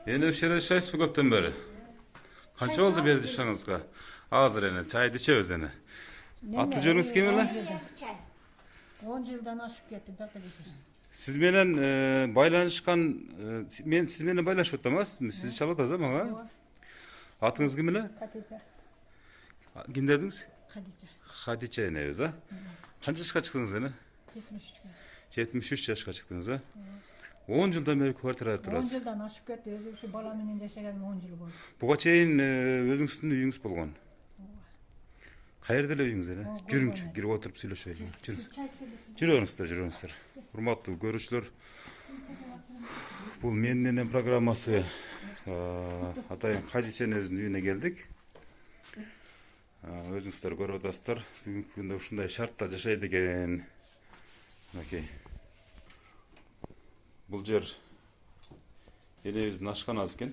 Endi o'sha yerda ishlaysizmi ko'pdan beri? Qancha bo'ldi bu yerda ishlashingizga? Hozir endi chayni ichamiz endi. Atlı jo'ningiz kim bilan? 10 yıldan aşıp ketdim bakın. Siz bilan baylanışkan men siz bilan baylanışıp o'tamiz. Siz chalatasiz menga. Atınız kim bilan? Hatice. Kim dediniz? Hatice. Hadicha enemiz ha. Qancha yoshga chiqdingiz endi? 73. 73 yoshga chiqdingiz ha. 10 yıldan beri kvartirada 10 turasiz. yıldan aşıp ketdi. Özü şu balamın yaşagan 10 yıl oldu. Buga чейин өзүңүздүн üstünde uyuңуз болгон. Каерде эле үйүңүз эле? Жүрүңчү, кирип отуруп сүйлөшөлү. Жүрүңүздөр. Урматтуу көрүүчүлөр. Бул менин энем программасы. Атайын Хадича энебиздин үйүнө келдик. Өзүңүздөр көрүп атасыздар. Бүгүнкү күндө ушундай шартта жашайт экен. Мынакей. Бул жер энебиздин ашканасы экен.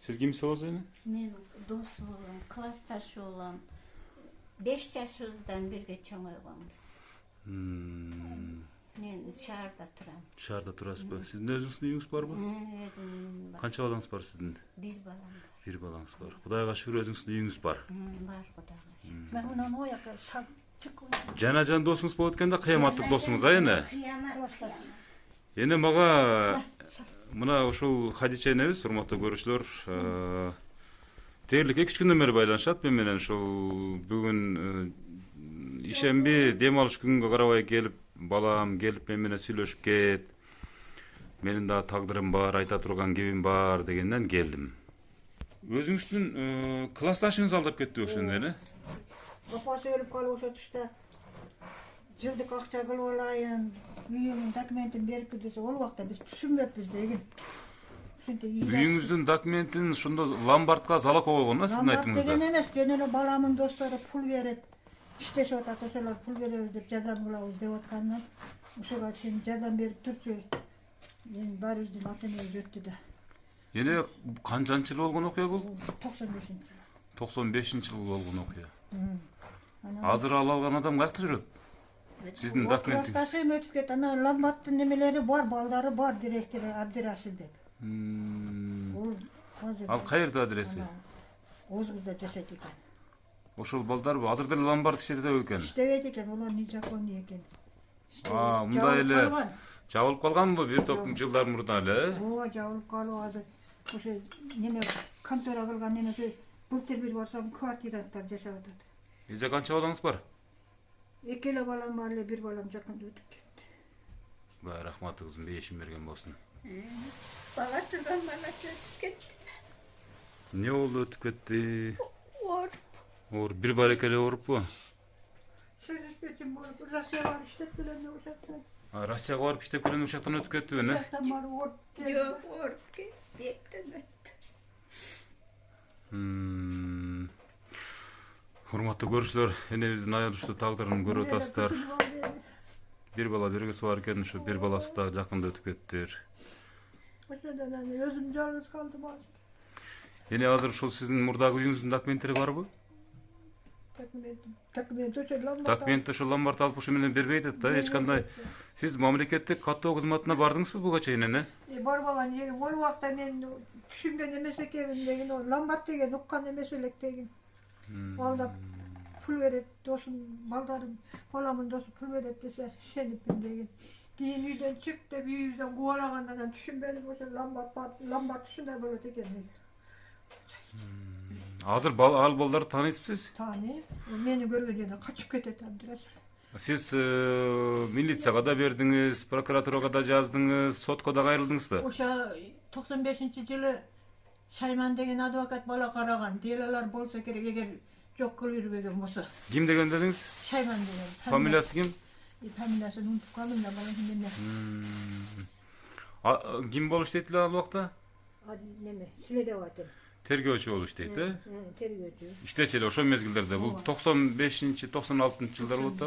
Siz kimsiz olsun? Men do'st bo'laman, klassdosh bo'laman. 5 yoshimizdan birga cho'ng'ayganmiz. Men shaharda turaman. Shaharda turasizmi? Sizning o'zingizning uyingiz bormi? O'zim bor. Qancha bolangiz bor sizning? Bir bolam bor. Bir bolangiz bor. Xudoga shukr o'zingizning uyingiz bor. Bor xudoga. Ben ondan o yaka sap çıkıyor. Janajon do'stingiz bo'layotganda qiyomatlik do'stingiz endi. Qiyomat. Endi maga mına ошол Хадича энебиз, урматтуу көрүүчүлөр, дээрлик 2-3 күндөн бери байланышат. Мен менен ошол бүгүн ишемби, дем алыш күнгө карабай келип, балам келип мен менен сүйлөшүп кет. Менин да тагдырым бар, айта турган кебим бар дегенден келдим. Өзүңүздүн классташыңыз алдап кетти ошондо эле? Babası ölüp kalıp olsa işte жылдык акча кылып алайын, үйүмдүн документин берип бер десе, ол вакытта биз түшүнбөппүз деген. Үйүңүздүн документин ошондо ломбардка залог койгон да сиздин айтымыңызда? Ломбард деген эмес, жөн эле баламын достору пул берет. İşleşip атат, ошолор пул беребиз деп жардам кылабыз деп аткандан, ошого сен жардам берип турчу. Мен баарыбыздын ата энебиз өттү да. Эне канчанчы жыл болгон окуя бул? 95-жыл. 95-жыл болгон окуя. Азыр ал алган адам каякта жүрөт? Сиздин документиңиз. Классташым өтүп кетти. Ана Ломбарддын немелери бар, балдары бар, директору Абдирашид деп. Ал каерде адреси? Озгузда жашайт экен. Ошол балдарбы? Азыр деле ломбард иштебейт экен. Иштебейт экен, улар незаконный экен. Мындай эле жабылып калганбы бир топ жылдар мурда эле? Ооба, жабылып калып азыр ошо неме контора кылган немеси былтыр бир барсам квартирада жашап атат. Эже канча балаңыз бар? 2 эле балам бар эле, бир балам жакында өтүп кетти. Бай рахматыңыздын бешин берген болсун. Бала турган бала өтүп кетти. Не болду өтүп кетти? Оор. Бир барек эле ооруппу? Сөйлөшпөчүм болуп, Россияга барып иштеп келем деп ошоктон. Россияга барып иштеп келем деп ошоктон өтүп кеттиби, не? Ошоктон барып ооруп келди. Жок, ооруп кетти. Өттү. Урматтуу көрүүчүлөр, энебиздин аянычтуу тагдырын көрүп атасыздар. Бир бала бир кыз бар экен, ошо бир баласы да жакында өтүп кеттир. Ошондон өзүм жалгыз калдым азыр. Эне азыр ушул сиздин мурдагы үйүңүздүн документтери барбы? Документ ошо Ломбард. Документти ошо ломбард алып ошо менен бербейт да, эч кандай. Сиз мамлекеттик каттоо кызматына бардыңызбы буга чейин эне? Барбаган, ол убакта мен түшүнгөн эмес экенмин деген, Ломбард деген уккан эмес элек деген. Алдап пул берет, досум, балдарым, баламын досу пул берет десе, ишениппин деген. Кийин үйдөн чык деп үйүбүздөн кубалагандан түшүнбөдүм, ошо Ломбард ушундай болот экен деген. Азыр ал балдарды тааныйсызбы сиз? Тааныйм. Мени көргөндө качып кетет Абдираш. Сиз милицияга да бердиңиз, прокуратурага да жаздыңыз, сотко да кайрылдыңызбы? Ошо 95-жылы Шайман деген адвокат бала караган. Делалар болсо керек, эгер жок кылып жүрбөгөн болсо. Ким деген дедиңиз? Шайман деген. Фамилиясы ким? Фамилиясын унутуп калдым да, бала неме. Ким болуп иштейт эле ал убакта? Неме, следователь. Тергөөчү болуп иштейт, Тергөөчү. Иштечи эле ошол мезгилдерде. Бул 95-96-жылдар болот да.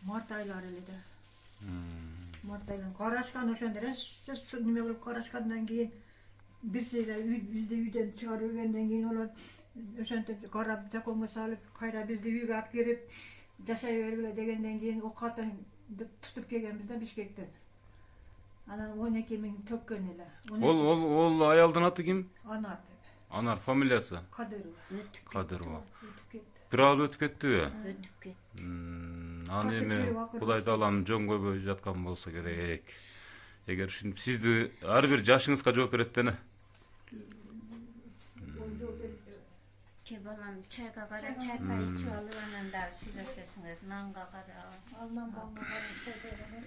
Март айлары эле да. Март айлары карашкан ошондо неме кылып карашкандан кийин бирсиге бизди үйдөн чыгарып жүргөндөн кийин олар ошентип карап законго салып, кайра бизди үйгө алып келип жашай бергиле дегенден кийин окатын тутуп келгенбиз да Бишкектен. Анан 12 миң төккөн эле. Ол аялдын аты ким? Анар деп. Анар фамилиясы? Кадырова. Кадырова. Өтүп кетти. Бир ал өтүп кеттиби? Өтүп кетти. Аны эми Кудай таалам жөн көйбөй жаткан болсо керек. Эгер ушинтип сизди ар бир жашыңызга жооп берет дени. Ke balam çayga kara çaypay içi alıvanan da filosofisiniz nanga kara. Alman balma var.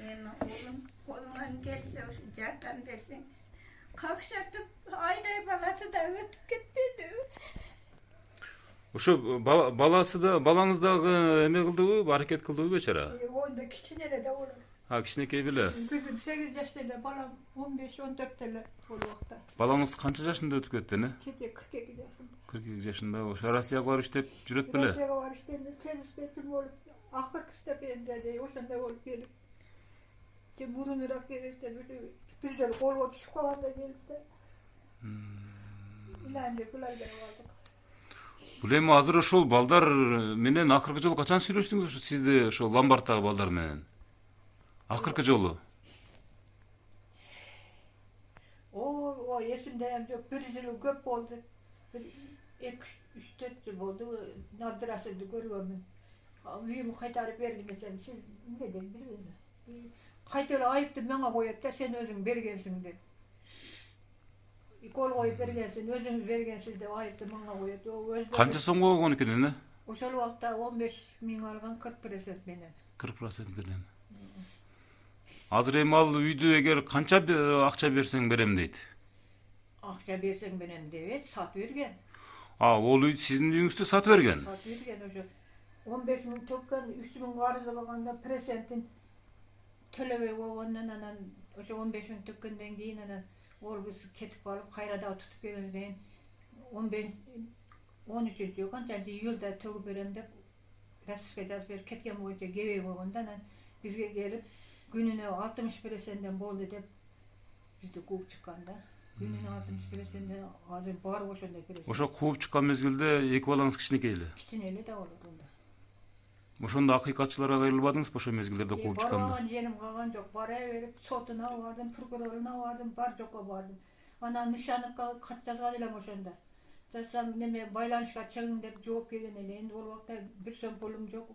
Emi oğlum kolundan gelse cartan versin. Kalkışatıp ayday balası da ötüp gitti. Ошо баласы да балаңыз дагы эме кылдыбы, аракет кылдыбы бечара? Oyunda kiçinele de olur. Ha, кичинекей беле. Kızım 8 yaşında, balam 15-14 ele o vakta. Балаңыз канча жашында өтүп кетти, эне? Kete 42 yaşında. 42 жашында. Ошо Россияга барып иштеп жүрөт беле? Rusya'ya var işte, servis betim olup, ahırkı stipendiyada, oşanda olup gelip. De burun Irak gelirse, bizler kol düşük kalanda gelip de. İlancı kılayda vardık. Бул эми азыр ошол балдар менен акыркы жолу качан сүйлөштүңүз ошо сизди ошо ломбардтагы балдар менен? Акыркы жолу. O esimdeyim yok, bir yılı köp oldu. Bir 2-3-4 yıl oldu, Nabdırası'nda görüyorum. Üyümü kaytarıp verdim desem, siz ne dedim bilmiyorum. Kaytarı ayıptı bana koyup da sen özün bergensin dedi. Kol koyup bergensin, özünüz bergensiz de ayıptı bana koyup. Канча сомго болгон экен эне? Oşal vaqtda 15 min algan 40% menen. 40% менен. Азыр эми ал үйдү эгер канча акча берсең берем дейт. Akça bersen menen debet, sat bergen. Ол үй сиздин үйүңүздү сатып берген. Sat bergen oşo. 15 min tökkan, 3 min garızı baganda presentin төлөбөй болгондон анан ошо 15 min tökkөндөн кийин анан ол кыз кетип калып кайра дагы тутуп келгенден кийин 13 канчанчы июлда төгүп берем деп расписка жазып берип кеткен боюнча кебей болгондо анан бизге келип күнүнө 60%ден болду деп бизди кууп чыкканда. Күнүнө 60%ден азыр бар ошондой пересент. Ошо кууп чыккан мезгилде эки балаңыз кичинекей эле. Кичине эле да болот анда. Ошондо акыйкатчыларга кайрылбадыңызбы ошо мезгилдерде кууп чыкканда? Барган жерим калган жок. Бара берип сотуна бардым, прокуроруна бардым, бар жокко бардым. Анан нишаныкка кат жазган элем ошондо. Жазсам неме байланышка чыгың деп жооп келген эле. Энди ол убакта бир сом пулум жок.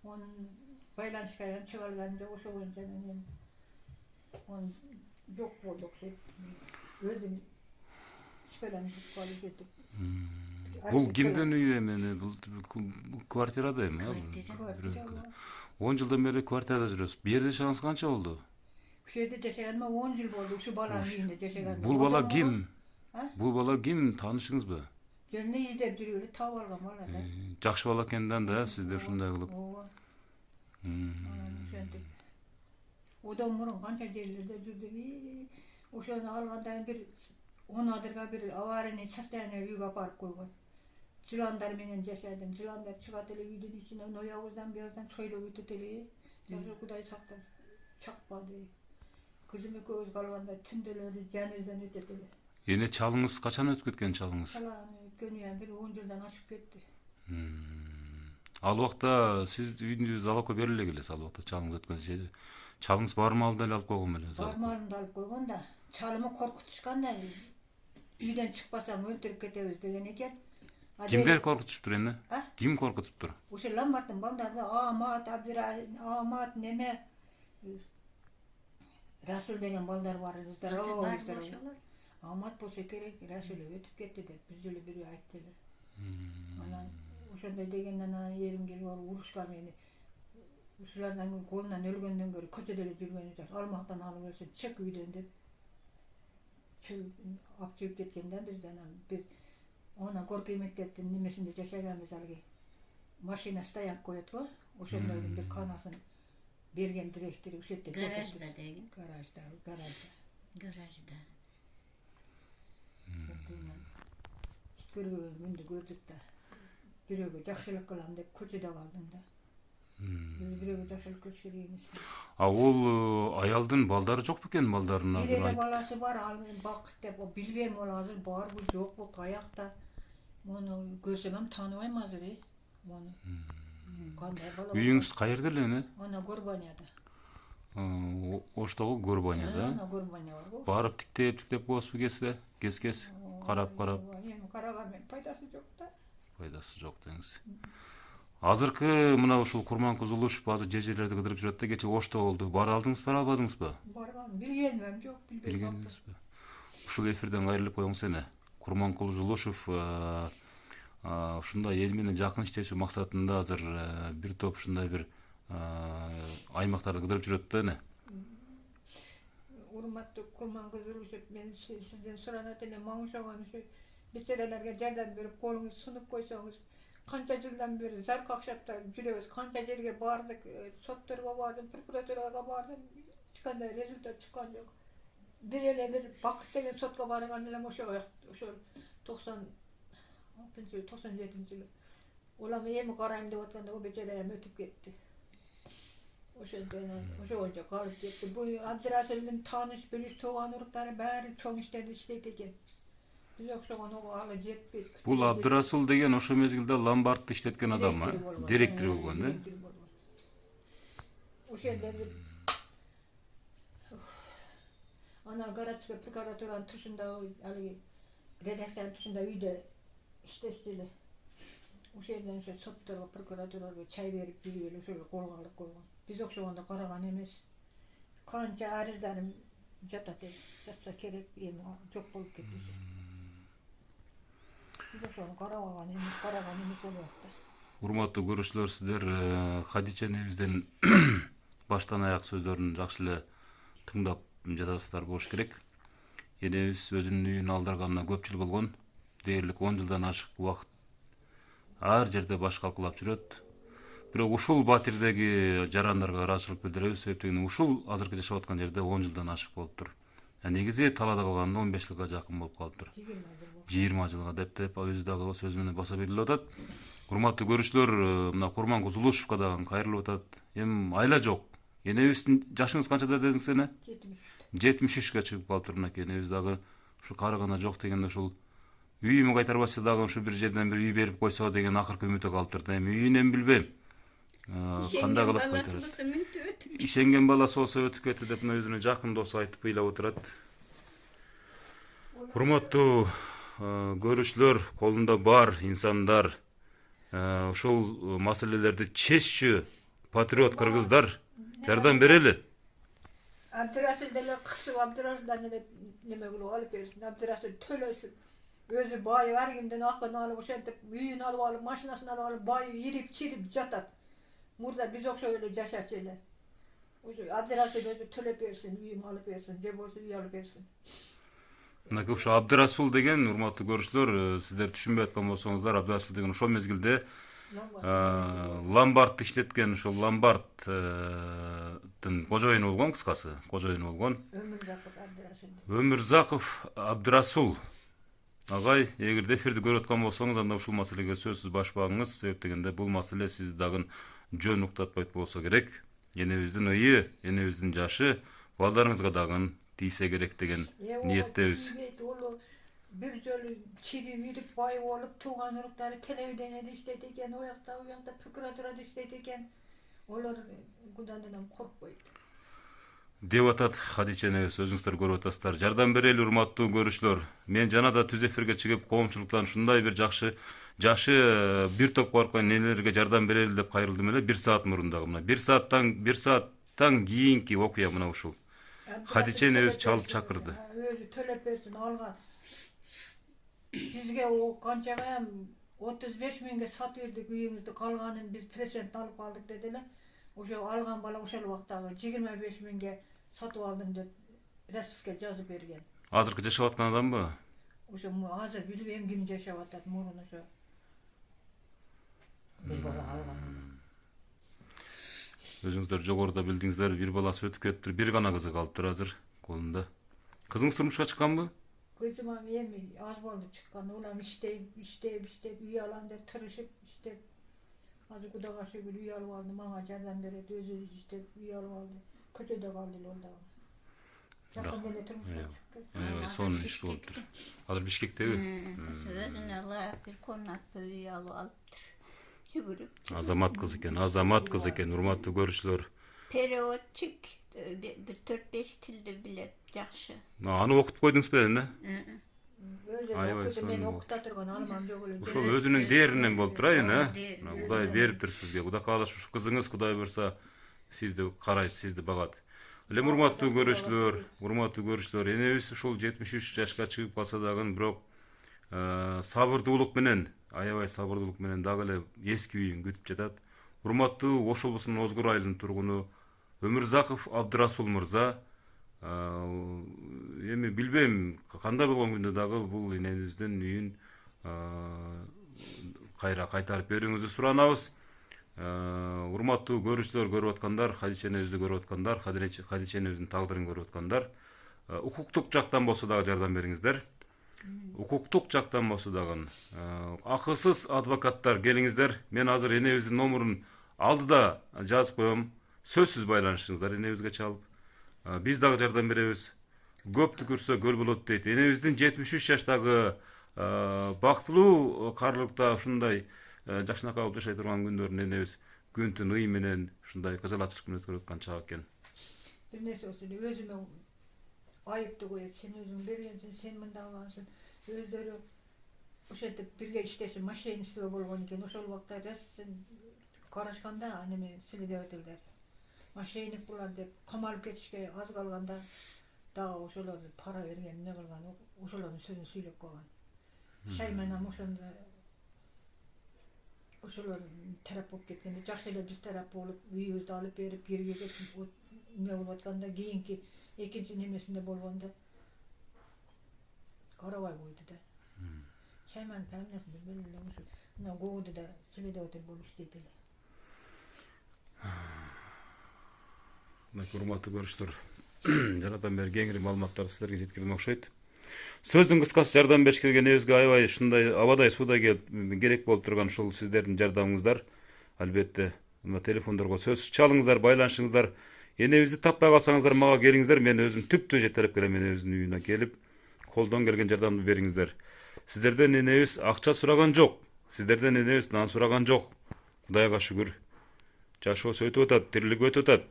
Онун байланышка чыгарган жок, ошо боюнча мен он жок болдук деп. Өзүм шпелен калып кетип. Бул кимдин үйү эми? Бул квартирада эми, а? 10 жылдан бери квартирада жүрөсүз. Бу жерде жашаганыңыз канча болду? Ушул жерде жашаганыма 10 жыл болду. Ушу баланын үйүндө жашаган. Бул бала ким? Бул бала ким? Таанышыңызбы? Жөнүнө издеп жүрүп эле таап алган бала да. Жакшы бала экенден да сизде ушундай кылып. Ооба. Ошентип. Одан мурун канча жерлерде жүрдүм. Ошону алгандан бир 10 адырга бир аварийный состояние үйгө апарып койгон. Жыландар менен жашадым. Жыландар чыгат эле үйдүн ичинен, оягыбыздан буягдан сойлоп өтөт эле. Жашоо Кудай сактап чакпады. Кызым экөөбүз калганда түндөлөрү жаныбыздан өтөт эле. Эне чалыңыз качан өтүп кеткен чалыңыз? Өткөнү бир 10 жылдан ашып кетти. Ал убакта сиз үйдү залогко бериле келесиз, ал убакта чалыңыз өткөн жерде. Чалыңыз бар маалды эле алып койгон беле залог. Бар маалымды алып койгон да, чалымы коркутушкан да, үйдөн чыкпасаң өлтүрүп кетебиз деген экен. Кимдер коркутуптур эне? Ким коркутуптур? Ошо Ломбардтын балдары Амат, Амат неме Расул деген балдар бар. Здорово. Амат болсо керек, Расул өтүп кетти деп биз деле бирөө айтты эле. Анан ошондой дегенден анан эрим келип урушкан мени. Ушулардан колунан өлгөндөн көрө көчөдө эле жүргөнү жакшы. Алмактан алып келсе чек үйдөн деп. Алып чыгып кеткен да бизден анан бир Ona Gorky mekteптин немесинде жашаганбыз алги. Машина стоянка коет го. Ошондойдун бир канасын берген директори ушул жерде. Гаражда деген. Гаражда. Көргөн күндү көрдүк да. Бирөөгө жакшылык кылам деп көчөдө калдым да. Биз бирөөгө жакшылык кылыш керек эмес. Ол аялдын балдары жок бекен, балдарына? Бир баласы бар, ал бакыт деп билбейм, ол азыр барбы жокпу, каякта. Мону көрсөм тааныбайм азыр, мону. Кандай бала? Үйүңүз каерде эле? Ана Горбанияда. Оштогу Гурбаня да? Ana Gurbanya var bu. Барып тиктеп коесузбу кес карап Эми караганмен пайдасы жок да. пайдасы жок деңиз. Азыркы мына ушул Курманкул Зулушев азыр жерлерди кыдырып жүрөт да, кече Ошто болду. Бара алдыңызбы, бара албадыңызбы? Барган билгенмем жок, Билгениңизби? Ушул эфирден кайрылып коюңуз эне. Курманкул Зулушев ушундай эл менен жакын иштешүү максатында азыр бир топ ушундай бир аймактарды кыдырып жүрөт да эне. Урматтуу Курманкул Зулушев, мен сизден суранат элем, мага ошогон ушу бечерелерге жардам берип колуңуз сунуп койсоңуз. Канча жылдан бери зар какшап жүрөбүз, канча жерге бардык, сотторго бардым, прокуратурага бардым, эч кандай результат чыккан жок. Бир эле бир Бакыт деген сотко барган элем ошол 96-жылы, 97-жылы. Улам эми карайм деп атканда о бечере эми өтүп кетти. Ошондон ошончо калып кетти. Бул Абдырасылдын тааныш билиш тууган уруктары баары чоң иштерди иштейт экен. Биз окшогон алы жетпейт. Бул Абдырасыл деген ошо мезгилде ломбардты иштеткен адам, директор болгон, да? Ошондон ана городской прокуратуранын тушундагы алиги редакциянын тушунда үйдө иштешти эле. Ошондон ошо сотторго, прокуратурага чай берип жүрүп эле ошол колго алып койгон. Биз окшогондо караган эмес. Канча арыздарым жатат эле, жатса керек, эми жок болуп кетти. Биз ошону караган эмес болуп атты. Урматтуу көрүүчүлөр, сиздер Хадича энебиздин баштан аяк сөздөрүн жакшы эле тыңдап жатасыздар болуш керек. Энебиз өзүнүн үйүн алдырганына көп жыл болгон. Дээрлик 10 жылдан ашык убакыт ар жерде баш калкалап жүрөт. Бирок ушул батирдеги жарандарга ыраазычылык билдиребиз, себептен ушул азыркы жашап аткан жерде 10 жылдан ашык болуптур. Негизи талаада калганда 15 жылга жакын болуп калыптыр. 20 жылга деп өзү дагы сөзү менен баса белгилеп атат. Урматтуу көрүүчүлөр, мына Курманкул Зулушевка дагы кайрылып атат. Эми айла жок. Энебиздин жашыңыз канчада дедиңиз эне? 73-ке чыгып калыптыр. Мынакей энебиз дагы ушу карыгана жок дегенде ушул үйүмө кайтарбачы дагы ушу бир жерден бир үй берип койсо деген акыркы үмүтү калыптыр. Эми үйүн эми билбейм. Кандай кылып кайтат? Ишенген баласы болсо өтүп кетти деп өзүнүн жакын досу айтып ыйлап отурат. Урматтуу көрүүчүлөр, колунда бар инсандар, ушул маселелерди чеччү патриот кыргыздар жардам берели. Абдырасыл деле кысып, Абдырасылдан эле неме кылып алып берсин, Абдырасыл төлөсүн. Өзү бай ар кимден акын алып, ошентип үйүн алып, машинасын алып, бай ирип-чирип жатат. Мурда биз окшоп эле жашачу эле. Ошо Абдырасыл өзү төлөп берсин, үйүн алып берсин, же болбосо үй алып берсин. Мынакей ушу Абдырасыл деген, урматтуу көрүүчүлөр, сиздер түшүнбөй аткан болсоңуздар, Абдырасыл деген ошол мезгилде ломбардты иштеткен, ошол ломбардтын кожоюну болгон, кыскасы, кожоюну болгон. Өмүрзаков Абдырасыл агай, эгерде эфирди көрүп аткан болсоңуз, анда ушул маселеге сөзсүз баш багыңыз, себеп дегенде бул маселе сизди дагы жөн уктатпайт болсо керек. Энебиздин ыйы, энебиздин жашы балдарыңызга дагы тийсе керек деген ниеттебиз. Бир жолу чирип ирип бай болуп, тууган уруктары телевидениеде иштейт экен, оякта прокуратурада иштейт экен. Олар кудайдан коркпойт. Деп атат Хадича энебиз, өзүңүздөр көрүп атасыздар. Жардам берели, урматтуу көрүүчүлөр. Мен жана да түз эфирге чыгып, коомчулуктан ушундай бир жашы бир топ баркан нелерге жардам берели деп кайрылдым эле 1 саат мурун дагы. Мына 1 сааттан кийинки окуя мына ушул. Хадича энебиз чалып чакырды. Өзү төлөп берсин, алган. Бизге о канчага 35 миңге сатып бердик үйүңүздү, калганын биз процент алып калдык деди эле. Ошо алган бала ошол убактагы 25 миңге сатып алдым деп расписка жазып берген. Азыркы жашап аткан адамбы? Ошо азыр билбейм ким жашап атат, мурун ошо. Бир бала алган. Өзүңүздөр жогоруда билдиңиздер, бир баласы өтүп кетиптир, бир гана кызы калыптыр азыр колунда. Кызыңыз турмушка чыкканбы? Кызым эми аз болду чыккан. Улам иштеп, үй алам деп тырышып иштеп. Азыр Кудайга шүгүр үй алып алды, мага жардам берет, өзү иштеп үй алып алды. Көчөдө калды эле ол дагы. Жакында эле турмушка чыкты. Сонун иш болуптур. Азыр Бишкектеби? Өзүнө ылайык бир комнатты үй алып алыптыр. Жүгүрүп. Азамат кыз экен, урматтуу көрүүчүлөр. Переводчик bir 4-5 tildi bilet, jakşı. Аны окутуп койдуңуз белем, Özü Aybay okudu, men sonunda. okuta turgan almam yok öyle. Ошол өзүнүн дээринен болуп турайын, Değer. Кудай бериптир сизге. Кудай кааласа ушу кызыңыз Кудай буйрса сизди карайт, сизди багат. Элем урматтуу көрүүчүлөр, энебиз ушул 73 жашка чыгып калса дагы бирок сабырдуулук менен, аябай сабырдуулук менен дагы эле эски үйүн күтүп жатат. Урматтуу Ош облусунун Озгур айылынын тургуну Өмүрзаков Абдырасул мырза, эми билбейм кандай болгон күндө дагы бул энебиздин үйүн кайра кайтарып берүүңүздү суранабыз. Урматтуу көрүүчүлөр, көрүп аткандар, Хадиче энебизди көрүп аткандар, Хадиче энебиздин тагдырын көрүп аткандар, укуктук жактан болсо дагы жардам бериңиздер. Укуктук жактан болсо дагы акысыз адвокаттар келиңиздер. Мен азыр энебиздин номурун алдыда жазып коем. Сөзсүз байланышыңыздар энебизге чалып. Биз дагы жардам беребиз. Көп түкүрсө көл болот дейт. Энебиздин 73 жаштагы бактылуу карлыкта ушундай жакшынакай болуп жашай турган күндөрүн энебиз күн-түн ый менен ушундай кызылачылык менен өткөрүп аткан чак экен. Bir nesi olsun, özüme ayıptı koyat, sen özün bergensin, sen mında alansın. Özleri oşetip birge iştesin, maşinist bolgan eken, oşol vakta ressin karaşkanda anneme silide ötüldür. Maşinik bular dep kamalıp ketişke az kalganda daha oşolardı para vergen ne kalgan, oşoların sözünü söylep koygan. Şaymanam oşonda oşoların tarap bolup ketkende, jakşyla biz tarap bolup, uyubuzdu alıp berip, gerge ketip, ne bolup atkanda, keyinki ikinci nemesinde bolganda karabay koydu da. Şayman payamlasında böyle oşu, buna koydu da silide ötül boluş dediler. Урматтуу көрүүчүлөр, жанатан бери кеңири маалыматтарды силерге жеткирген окшойт. Сөздүн кыскасы жардам бериш керек энебизге аябай ушундай абадай судай керек болуп турган ушул сиздердин жардамыңыздар. Албетте, мына телефондорго сөз чалыңыздар, байланышыңыздар. Энебизди таппай калсаңыздар мага келиңиздер, мен өзүм түптөн жетелеп келем энебиздин үйүнө келип, колдон келген жардамды бериңиздер. Сиздерден энебиз акча сураган жок. Сиздерден энебиз нан сураган жок. Кудайга шүгүр. Жашоосу өтүп атат, тирилиги өтүп атат.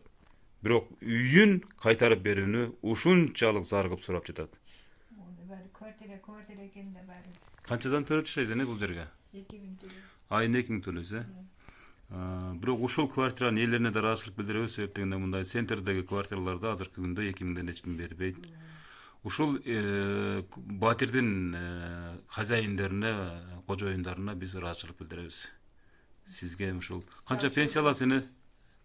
Бирок үйүн кайтарып берүүнү ушунчалык заргып сурап жатат. Kvartira ekende bari. Канчадан төлөп жашайсыз бул жерге? 2000 төлөп. Айына 2000 төлөйсүз, Бирок ушул квартиранын ээлерине да ыраазычылык билдиребиз, себеп дегенде мындай центрдеги квартираларда азыркы күндө 2000ден эч ким бербейт. Ушул батирдин хозяиндерине, кожоюндарына биз ыраазычылык билдиребиз. Сизге ушул канча пенсия аласыз?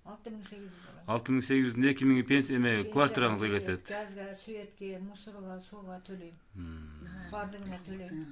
6800 алам. 6800'ün 2000 пенсия квартираңызга кетет. Газга, светке, мусорга, суга төлөйм. Бардыгына төлөйм.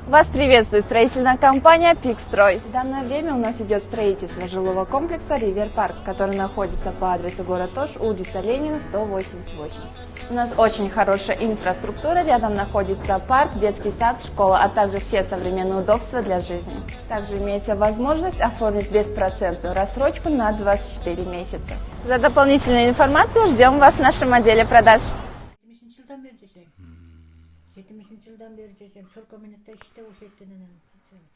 Вас приветствует строительная компания «Пикстрой». В данное время у нас идет строительство жилого комплекса «Ривер Парк», который находится по адресу город Ош, улица Ленина, 188. У нас очень хорошая инфраструктура, рядом находится парк, детский сад, школа, а также все современные удобства для жизни. Также имеется возможность оформить беспроцентную рассрочку на 24 месяца. За дополнительной информацией ждем вас в нашем отделе продаж. 70 жылдан бери жашайм. Шол коммунитте иште ошо ертенен.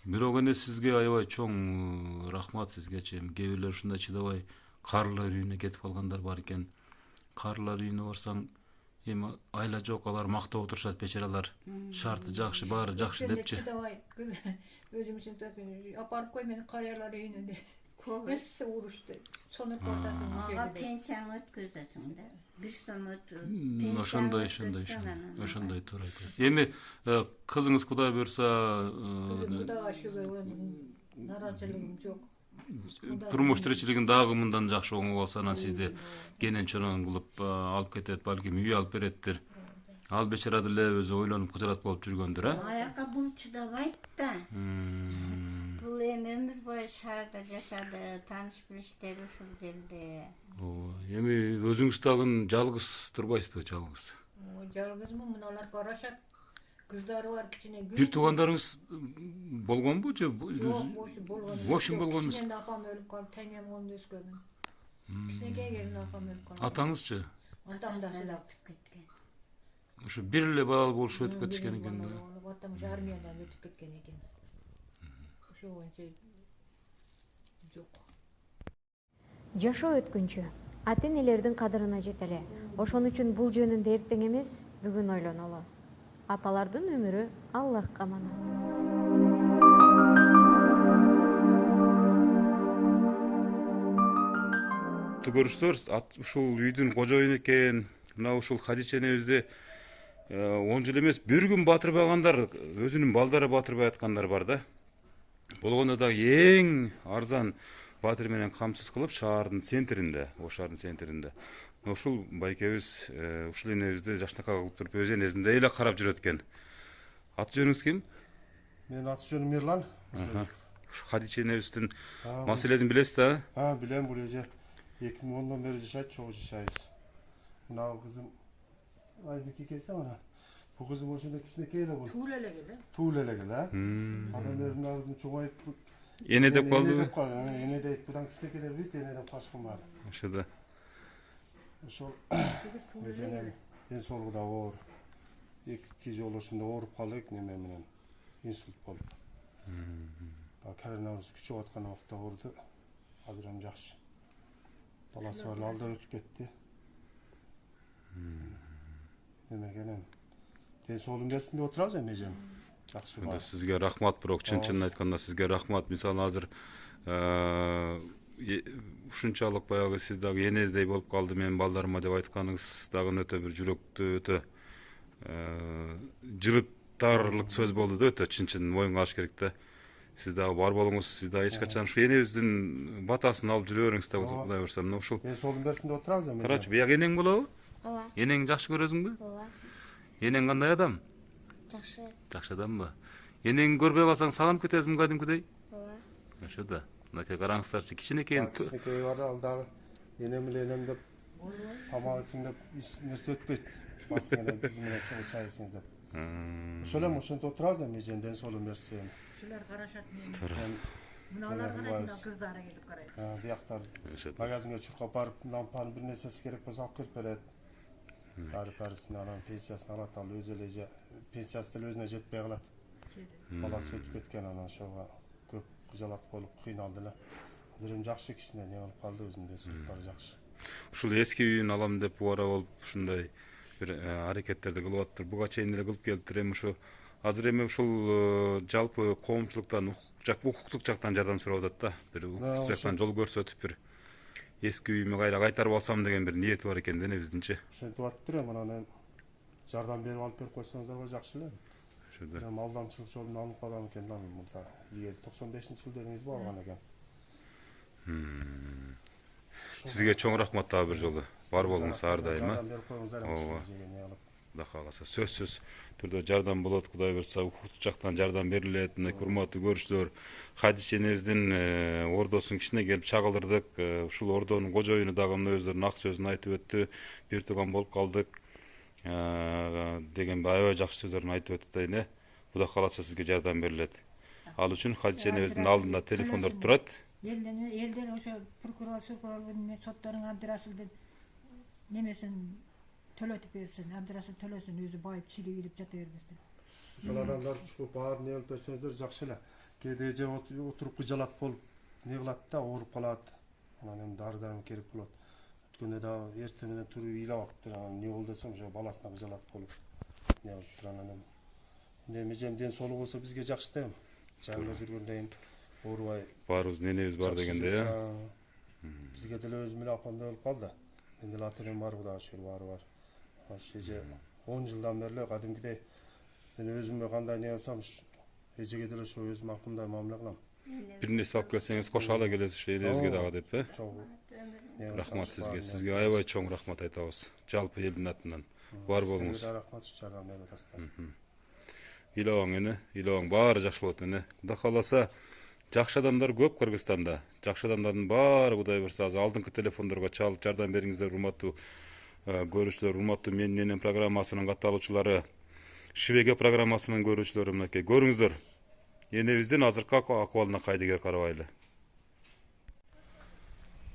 Бирок эне сизге аябай чоң рахмат сизгечи. Кээ бирлер ушундай чыдабай карлар үйүнө кетип калгандар бар экен. Карлар үйүнө барсаң, эми айла жок, алар мактап отурушат, бечаралар. Шарты жакшы, баары жакшы депчи. Чыдабай, өзүм үчүн апарып кой мени карыялар үйүнө деп. Эссе урушты. Сонур ортасын Ага пенсияны өткөзөсүң да. Биз сом Ошондой туура айтасыз. Эми кызыңыз Кудай буйрса, Кудайга шүгүр, наразылыгым жок. турмуш тиричилигин дагы мындан жакшы оңуп алса, анан сизди кенен чонон кылып алып кетет, балким үй алып береттир. Ал бечара деле өзү ойлонуп кыжырат болуп жүргөндүр, Аяка бул чыдабайт да. Бул эми өмүр бою шаарда жашады, тааныш билиштер ушул жерде. Эми өзүңүз дагы жалгыз турбайсызбы, жалгыз? Жалгызмын, мыналар карашат. Кыздары бар, кичине гүл. Бир туугандарыңыз болгонбу же? болгон. Бошун болгон эмес. Кичине апам өлүп калып, тайнем онда өскөнмүн. Кичинекей келин апам өлүп калып. Атаңызчы? Атам да сылап кеткен. Ошо бир эле балалуу болушу өтүп кетишкен экен да. Атам армиядан өтүп кеткен экен. Ошо боюнча жок. Жашоо өткүнчү ата-энелердин кадырына жетели. Ошон үчүн бул жөнүндө эртең эмес, бүгүн ойлонолу. Апалардын өмүрү Аллахка аманат. Көрүштөр ушул үйдүн кожоюну экен. Мына ушул Хадича энебизди 10 жыл эмес, бир күн батырбагандар, өзүнүн балдары батырбай аткандар бар да. Болгондо да эң арзан батыр менен камсыз кылып шаардын центринде, Ош шаарынын центринде. Ушул байкебиз ушул энебизди жашнакка кылып туруп өз энесиндей эле карап жүрөт экен. Аты жөнүңүз ким? Менин аты жөнүм Мирлан. Хадича энебиздин маселесин билесиз да? Билем, бул эже 2010-дон бери жашайт, чогуу жашайбыз. Мына кызым Айбеке келсе мына. Бул кызым ошондой кичинекей эле бул. Туул эле да. Андан бери мына кызым чоңоюп Эне деп калдыбы? Эне дейт, будан кичинекей эле бит, энеден качкан бар. Ошода. Ошол эженин ден соолугу да оор. 2 жолу ошондо ооруп калдык неме менен. Инсульт болуп. Коронавирус күчөп аткан убакта оорду. Азыр эми жакшы. Баласы бар, алда өтүп кетти. Демегенем. Ден соолугун берсин деп отурабыз эми эжем. Жакшы бар. Сизге рахмат, бирок чын айтканда сизге рахмат. Мисалы азыр ушунчалык баягы сиз дагы энедей болуп калды менин балдарыма деп айтканыңыз дагы өтө бир жүрөктү өтө жырыттарлык сөз болду да, өтө чын моюнга алыш керек да. Сиз дагы бар болуңуз, сиз дагы эч качан ушу энебиздин батасын алып жүрө бериңиз да, Кудай буюрса. Мына ушул Ден соолугун берсин деп отурабыз эми. карачы, бияк энең болобу? Ооба. Энеңди жакшы көрөсүңбү? Ооба. Энең кандай адам? Жакшы. Жакшы адамбы? Энеңди көрбөй калсаң сагынып кетесиңби кадимкидей? Ооба. Ошо да. Мынакей караңыздарчы, кичинекей. Кичинекей бар, ал дагы энем эле энем деп тамак ичиң деп нерсе өтпөйт. Басыңа биз менен чогуу чай ичиңиз деп. Ошол эле ошентип отурабыз эми эжем ден соолугун берсин. Силер карашат мени. Мыналар карайт, кыздары келип карайт. Бияктар магазинге чуркап барып, лампаны бир нерсеси керек болсо алып келип берет. Парысын анан пенсиясын алат, ал өзү эле же пенсиясы деле өзүнө жетпей калат. Баласы өтүп кеткен, анан ошого көп кыжалат болуп кыйналды эле. Азыр эми жакшы кичине не болуп калды, өзүнүн сууттары жакшы. Ушул эски үйүн алам деп убара болуп ушундай бир аракеттерди кылып атыптыр. Буга чейин эле кылып келиптир. Эми ушу азыр эми ушул жалпы коомчулуктан укуктук жактан жардам сурап атат да. Бир укуктук жактан жол көрсөтүп бир эски үйүмө кайтарып алсам деген бир ниети бар экен да энебиздинчи. Ошентип атыптыр эми, анан жардам берип алып берип койсоңуздар жакшы эле. Ошода. Эми алдамчылык жолун алып калган экен да, мурда 95-жыл дедиңизби алган экен. Сизге чоң рахмат дагы бир жолу. Бар болуңуз ар дайыма. Жардам берип коюңуздар эми. Кудай кааласа сөзсүз түрдө жардам болот, Кудай буюрса укуктук жактан жардам берилет. Мына урматтуу көрүүчүлөр, Хадича энебиздин ордосун кичине келип чагылдырдык. Ушул ордонун кожоюну дагы мына өздөрүнүн ак сөзүн айтып өттү. Бир тууган болуп калдык деген аябай жакшы сөздөрүн айтып өттү да эне. Кудай кааласа сизге жардам берилет. Ал үчүн Хадича энебиздин алдында телефондор турат. Элдер ошо прокурор сотторун Абдырасылдын немесин төлөтүп берсин, Абдырасыл төлөсүн, өзү байып чилип илип жата бербестен. Ошол адамдар чукуп барып не кылып берсеңиздер жакшы эле. Кээде же отуруп кыжалат болуп не кылат да, ооруп калат. Анан эми дары-дармек керек болот. Өткөндө да эртең менен туруп ыйлап атыптыр. Анан не болду десем, ошо баласына кыжалат болуп не кылыптыр. Анан эми эжем ден соолугу болсо бизге жакшы да. Жайында жүргөндөн оорубай. Баарыбыздын энебиз бар дегенде, э? Бизге деле өзүм эле апамдай болуп калды. Мен деле ата-энем бар, Кудайга шүгүр баары бар. Ошо эже 10 жылдан бери эле кадимкидей мен өзүмө кандай не кылсам, эжеге деле ошо өзүм апамдай мамиле кылам. Бир нерсе алып келсеңиз кошо ала келесиз ушу энебизге дагы деп, э? Рахмат сизге. Сизге аябай чоң рахмат айтабыз. Жалпы элдин атынан. Бар болуңуз. Рахмат, жардам берип атасыздар. Ыйлабаң эне, ыйлабаң, баары жакшы болот эне. Кудай кааласа жакшы адамдар көп Кыргызстанда. Жакшы адамдардын баары Кудай буюрса азыр алдыңкы телефондорго чалып жардам бериңиздер, урматтуу көрүүчүлөр, урматтуу Менин энем программасынын катталуучулары, Шибеге программасынын көрүүчүлөрү, мынакей көрүңүздөр. Энебиздин азыркы акыбалына кайдыгер карабайлы.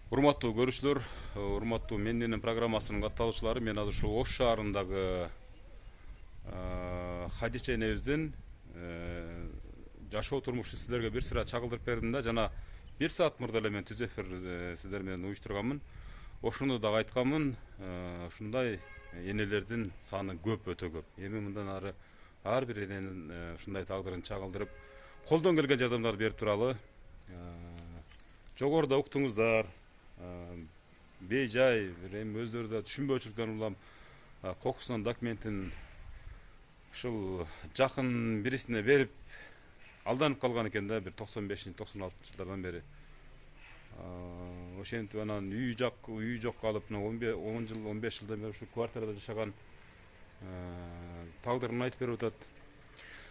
Урматтуу көрүүчүлөр, урматтуу Менин энем программасынын катталуучулары, мен азыр ушул Ош шаарындагы Хадича энебиздин жашоо турмушу силерге бир сыра чагылдырып бердим да, жана 1 saat мурда эле мен түз эфир сиздер менен уюштурганмын. Ошону дагы айтканмын. Ушундай энелердин саны көп, өтө көп. Эми мындан ары ар бир эненин ушундай тагдырын чагылдырып, колдон келген жардамдарды берип туралы. Жогоруда уктуңуздар. Бейжай, эми өздөрү да түшүнбөчүлүктөн улам кокусунан документин ушул жакын бирисине берип алданып калган экен да, бир 95-96 жылдардан бери. Ошентип анан үй жок калып, 10 жыл, 15 жылдан бери ушу квартирада жашаган тагдырын айтып берип атат.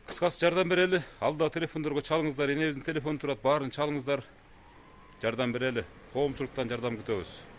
Кыскасы жардам берели. Алда телефондорго чалыңыздар, энебиздин телефону турат, баарын чалыңыздар. Жардам берели. Коомчулуктан жардам күтөбүз.